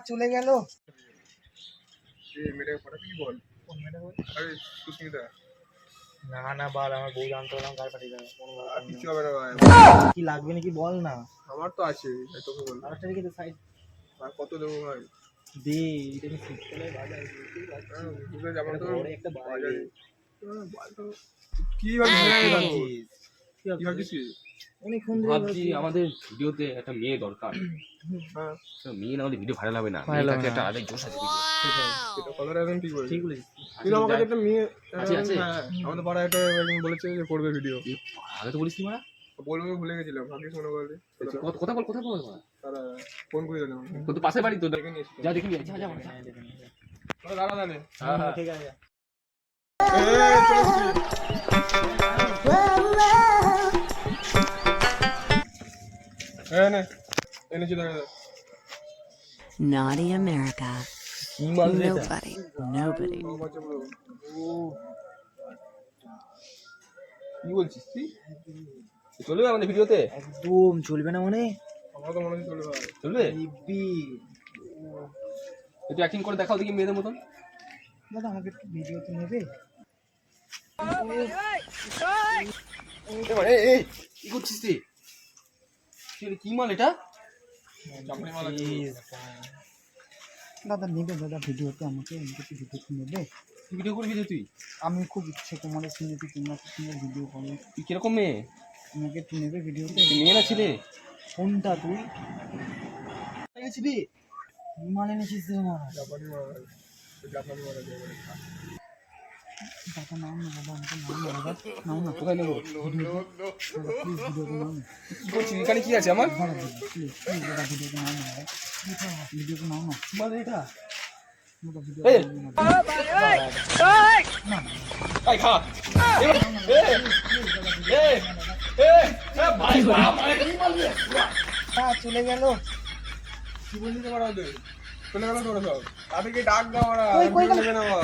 চলে গেল। না না বল, আমার বউ জানতে পারলাম কার পাঠিয়ে দেবে। কিছু হবে না ভাই, কি লাগবে নাকি বল না। আমার তো আছে, তোকে বলবো। আরেকটা রেখে দে সাইড আর কত দেবো ভাই? দে, এটা আমি শীতকালে বাজার যেমন তো বড় একটা বাজার। কি ভাবছিস? কি ভাবছিস? অনেকক্ষণ ধরে ভাবছি আমাদের ভিডিওতে একটা মেয়ে দরকার। হ্যাঁ, মেয়ে না হলে ভিডিও ভাইরাল হবে না। Viral হবে মেয়েটাকে না। একটা আলাদা জোশ আছে video। এটা কথাটা একদম ঠিক বলেছিস। ঠিক বলেছিস। কিন্তু আমার কাছে একটা মেয়ে আছে, আছে। হ্যাঁ, আমাদের পাড়ায় একটা একজন বলেছে যে করবে ভিডিও। আগে তো বলিস নি মারা। বলবো ভুলে গেছিলাম, ভাবিস মনে করলে। কথা বল, কথা বল মারা। তারা ফোন করে দিলাম। তোর তো পাশে বাড়ি তো, দেখে নিয়েছি। যা দেখে নিয়ে যা যা। দাঁড়া দাঁড়া। হ্যাঁ ঠিক আছে। এনেছি দাঁড়া। Naughty America. কি মাল রে এটা? Nobody. Nobody. কি বলছিস তুই? চলবে আমাদের ভিডিওতে? একদম চলবে না মানে? আমার তো মনে হচ্ছে চলে ভাই। চলবে? দিব্যি। একটু অ্যাক্টিং করে দেখাও দেখি মেয়েদের মতন। দাদা আমাকে একটু ভিডিওতে নেবে? এই কি করছিস তুই? কি মাল এটা? চাপড়ি মালা Please, দাদা নেবে দাদা ভিডিওতে, আমাকে একটু ভিডিওতে নেবে? ভিডিও করবি যে তুই? আমি খুব ইচ্ছে তোমাদের শুনেছি তোমরা খুব সুন্দর ভিডিও করো, তুই কিরকম মেয়ে? আমাকে একটু নেবে ভিডিওতে? তুই মেয়ে না ছিলে? কোনটা তুই এনেছিলি? বিমান এনেছিস রে মারা। জাপানি মালা। জাপানি মালা দিয়ে বলে। দাদা নাও না দাদা, আমাকে নাও না দাদা, নাও না। কোথায় নেবো? প্লিজ ভিডিওতে নাও না কি করছিস? এখানে কি আছে আমার? দাদা, প্লিজ প্লিজ দাদা ভিডিওতে নাও না দাদা, ভিডিওতে নাও না কি মাল এটা? দাদা, ভিডিও এই! না ভাই খা। ভাই চলে গেল। কি বললি তোমার ওদের? চলে গেল তোরা সব। তাদেরকে ডাক দাও ওরা। কই, কই গেল? নেবে না বল।